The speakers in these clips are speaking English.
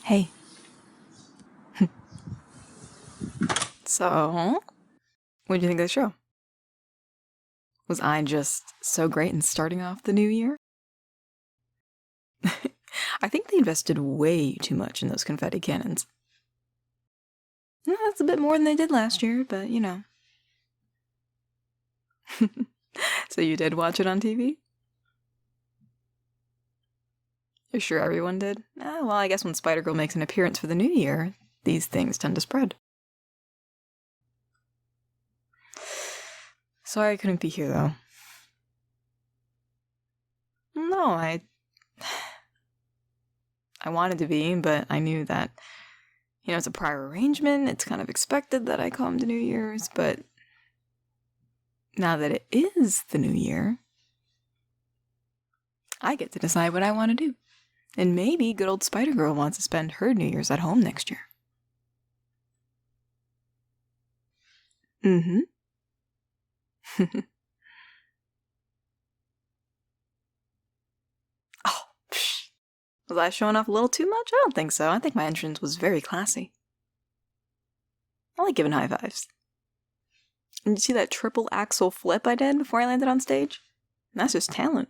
Hey. So, what do you think of the show? Was I just so great in starting off the new year? I think they invested way too much in those confetti cannons. That's a bit more than they did last year, but you know. So you did watch it on TV? You're sure everyone did? Well, I guess when Spider-Girl makes an appearance for the new year, these things tend to spread. Sorry I couldn't be here, though. No, I wanted to be, but I knew that, it's a prior arrangement. It's kind of expected that I come to New Year's, but now that it is the new year, I get to decide what I want to do. And maybe good old Spider-Girl wants to spend her New Year's at home next year. Mm-hmm. Oh, psh. Was I showing off a little too much? I don't think so. I think my entrance was very classy. I like giving high fives. And you see that triple axel flip I did before I landed on stage? That's just talent.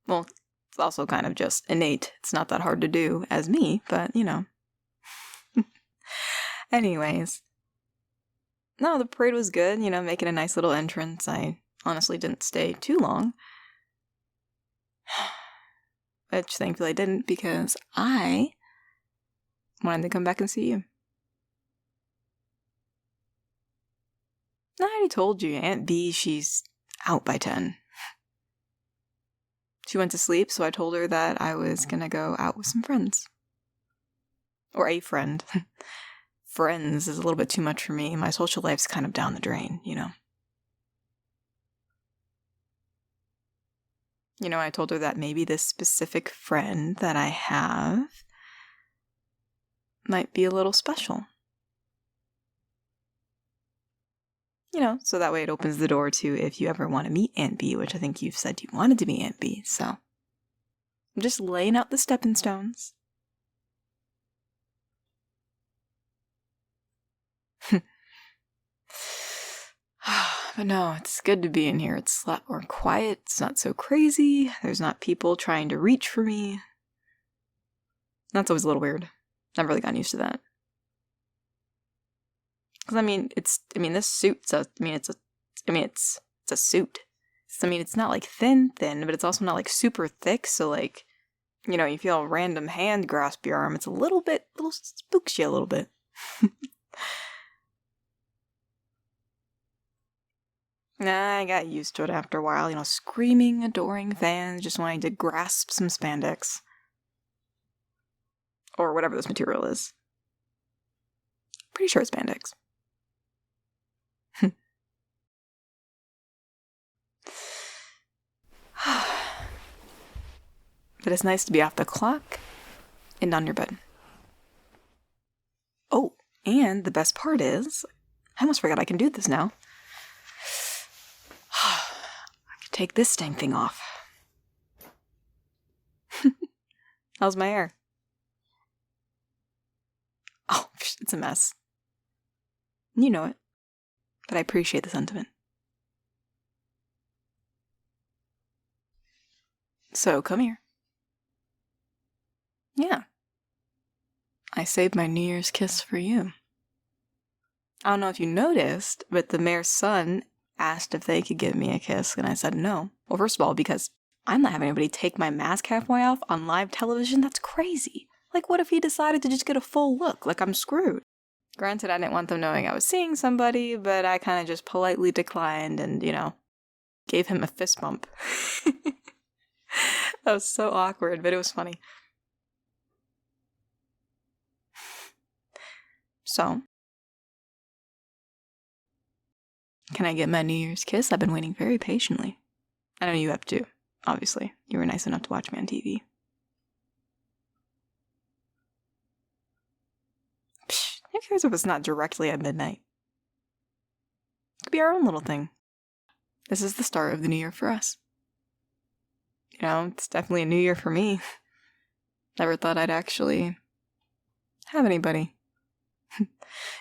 Well, it's also kind of just innate. It's not that hard to do as me, but you know. Anyways. No, the parade was good, making a nice little entrance. I honestly didn't stay too long. Which thankfully I didn't, because I wanted to come back and see you. I already told you, Aunt B, she's out by 10. She went to sleep, so I told her that I was gonna go out with some friends. Or a friend. Friends is a little bit too much for me. My social life's kind of down the drain, I told her that maybe this specific friend that I have might be a little special. So that way it opens the door to if you ever want to meet Aunt B, which I think you've said you wanted to meet Aunt B, so I'm just laying out the stepping stones. But no, it's good to be in here. It's a lot more quiet. It's not so crazy. There's not people trying to reach for me. That's always a little weird. I've really gotten used to that. Because this suit's it's a suit. It's not like thin, but it's also not like super thick. So like, you feel a random hand grasp your arm. It's a little spooks you a little bit. I got used to it after a while, screaming, adoring fans, just wanting to grasp some spandex. Or whatever this material is. Pretty sure it's spandex. But it's nice to be off the clock and on your bed. Oh, and the best part is, I almost forgot I can do this now. I could take this dang thing off. How's my hair? Oh, it's a mess. You know it. But I appreciate the sentiment. So, come here. Yeah. I saved my New Year's kiss for you. I don't know if you noticed, but the mayor's son asked if they could give me a kiss, and I said no. Well, first of all, because I'm not having anybody take my mask halfway off on live television. That's crazy. Like, what if he decided to just get a full look? Like, I'm screwed. Granted, I didn't want them knowing I was seeing somebody, but I kind of just politely declined and, gave him a fist bump. That was so awkward, but it was funny. So, can I get my New Year's kiss? I've been waiting very patiently. I know you have too, obviously. You were nice enough to watch me on TV. Psh, who cares if it's not directly at midnight? It could be our own little thing. This is the start of the new year for us. It's definitely a new year for me. Never thought I'd actually have anybody.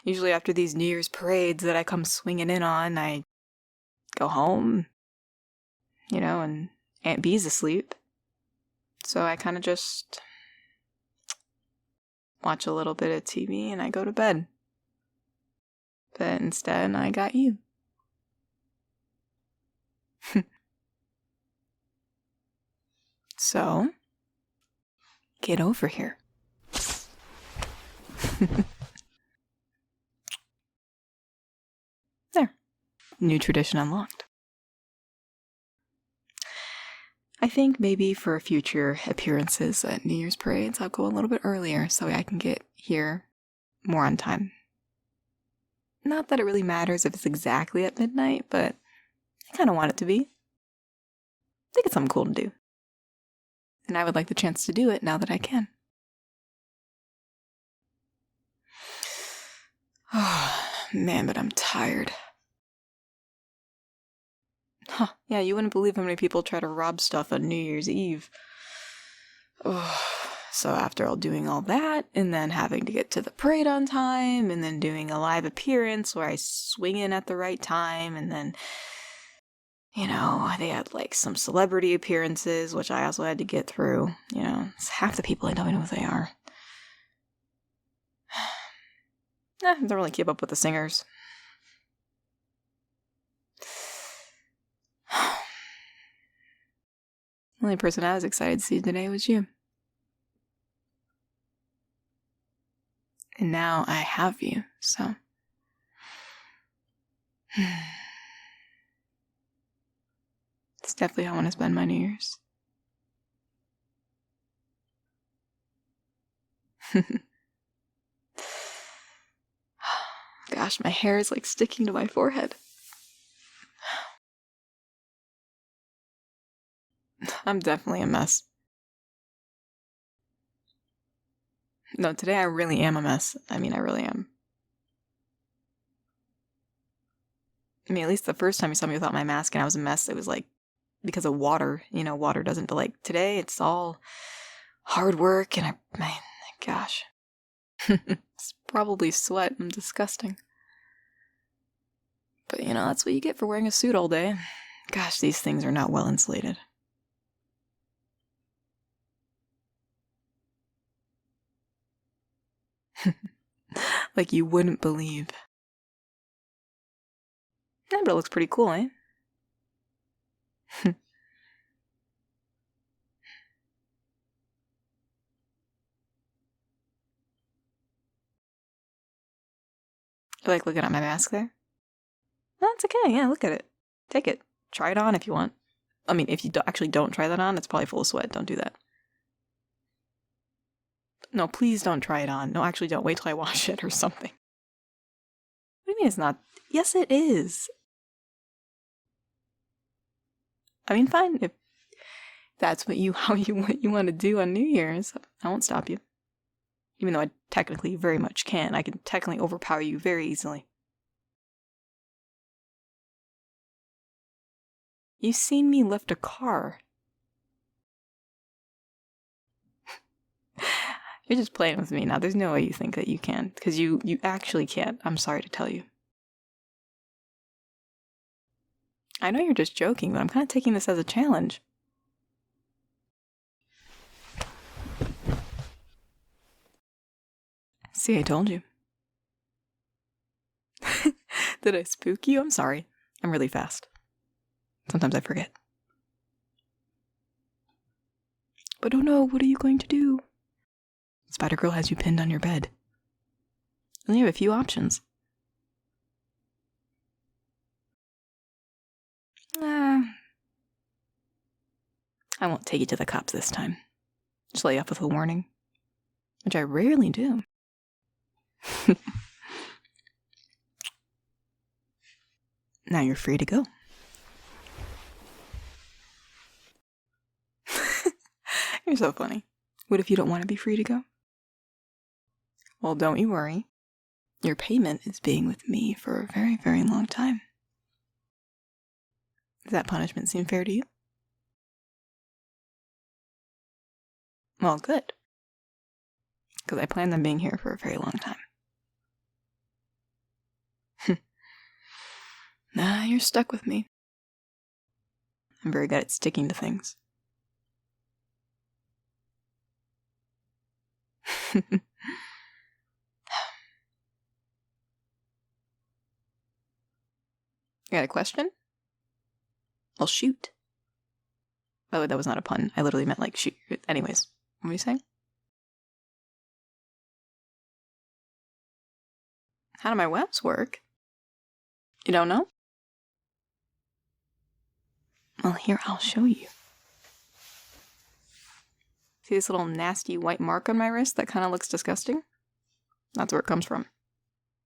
Usually after these New Year's parades that I come swinging in on, I go home, and Aunt Bee's asleep. So I kind of just watch a little bit of TV and I go to bed. But instead, I got you. So, get over here. There. New tradition unlocked. I think maybe for future appearances at New Year's parades, I'll go a little bit earlier so I can get here more on time. Not that it really matters if it's exactly at midnight, but I kind of want it to be. I think it's something cool to do. And I would like the chance to do it now that I can. Oh, man, but I'm tired. Huh, yeah, you wouldn't believe how many people try to rob stuff on New Year's Eve. Oh, so after all doing all that, and then having to get to the parade on time, and then doing a live appearance where I swing in at the right time, and then, they had like some celebrity appearances, which I also had to get through. It's half the people I don't know who they are. Don't really keep up with the singers. The only person I was excited to see today was you. And now I have you, so. It's definitely how I want to spend my New Year's. Gosh, my hair is like sticking to my forehead. I'm definitely a mess. No, today I really am a mess. I really am. At least the first time you saw me without my mask and I was a mess, it was like because of water. Water doesn't, but like today it's all hard work and gosh. It's probably sweat. I'm disgusting. But that's what you get for wearing a suit all day. Gosh, these things are not well insulated. Like you wouldn't believe. Yeah, but it looks pretty cool, eh? You like looking at my mask there? No, it's okay. Yeah, look at it. Take it. Try it on if you want. If you actually don't try that on, it's probably full of sweat. Don't do that. No, please don't try it on. No, actually don't. Wait till I wash it or something. What do you mean it's not? Yes, it is. Fine. If that's what you want to do on New Year's, I won't stop you. Even though I technically very much can. I can technically overpower you very easily. You've seen me lift a car. You're just playing with me now. There's no way you think that you can. Because you actually can't. I'm sorry to tell you. I know you're just joking, but I'm kind of taking this as a challenge. See, I told you. Did I spook you? I'm sorry. I'm really fast. Sometimes I forget. But oh no, what are you going to do? Spider-Girl has you pinned on your bed. And you have a few options. I won't take you to the cops this time. Just lay you off with a warning. Which I rarely do. Now you're free to go. You're so funny. What if you don't want to be free to go? Well, don't you worry. Your payment is being with me for a very, very long time. Does that punishment seem fair to you? Well, good. because I planned on being here for a very long time. Nah, you're stuck with me. I'm very good at sticking to things. You got a question? Well, shoot. Oh, that was not a pun. I literally meant like shoot. Anyways, what were you saying? How do my webs work? You don't know? Well, here, I'll show you. See this little nasty white mark on my wrist that kind of looks disgusting? That's where it comes from.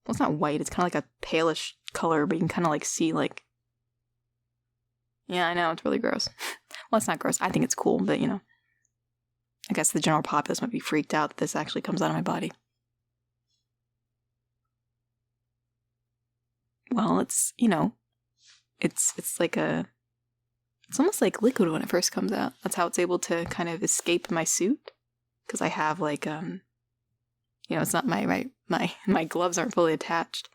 Well, it's not white. It's kind of like a palish color, but you can kind of like see like... Yeah, I know. It's really gross. Well, it's not gross. I think it's cool, but you know. I guess the general populace might be freaked out that this actually comes out of my body. Well, it's, you know, it's like a... It's almost like liquid when it first comes out. That's how it's able to kind of escape my suit. Because I have like, you know, it's not my gloves aren't fully attached.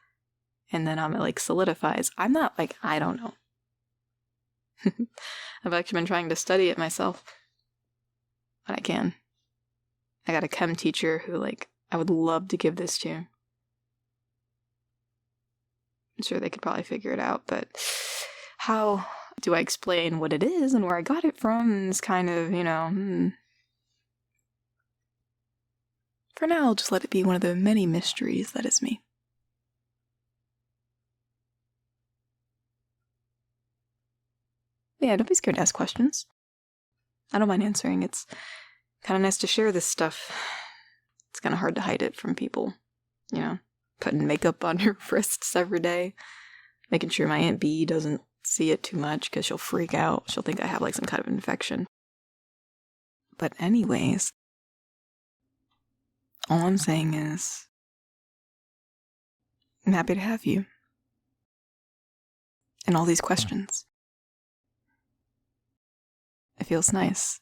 And then it like solidifies. I'm not like, I don't know. I've actually been trying to study it myself. But I can. I got a chem teacher who like, I would love to give this to. I'm sure they could probably figure it out, but how do I explain what it is and where I got it from is kind of, you know, For now, I'll just let it be one of the many mysteries that is me. Yeah, don't be scared to ask questions. I don't mind answering. It's kind of nice to share this stuff. It's kind of hard to hide it from people, you know, putting makeup on your wrists every day, making sure my Aunt Bee doesn't see it too much because she'll freak out. She'll think I have like some kind of infection. But anyways, all I'm saying is I'm happy to have you. And all these questions. It feels nice.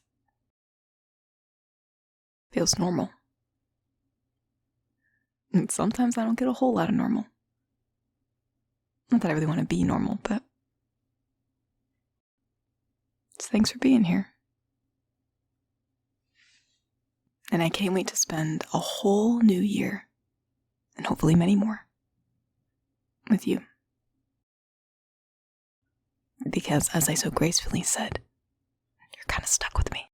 Feels normal. And sometimes I don't get a whole lot of normal. Not that I really want to be normal, but thanks for being here. And I can't wait to spend a whole new year, and hopefully many more, with you. Because as I so gracefully said, you're kind of stuck with me.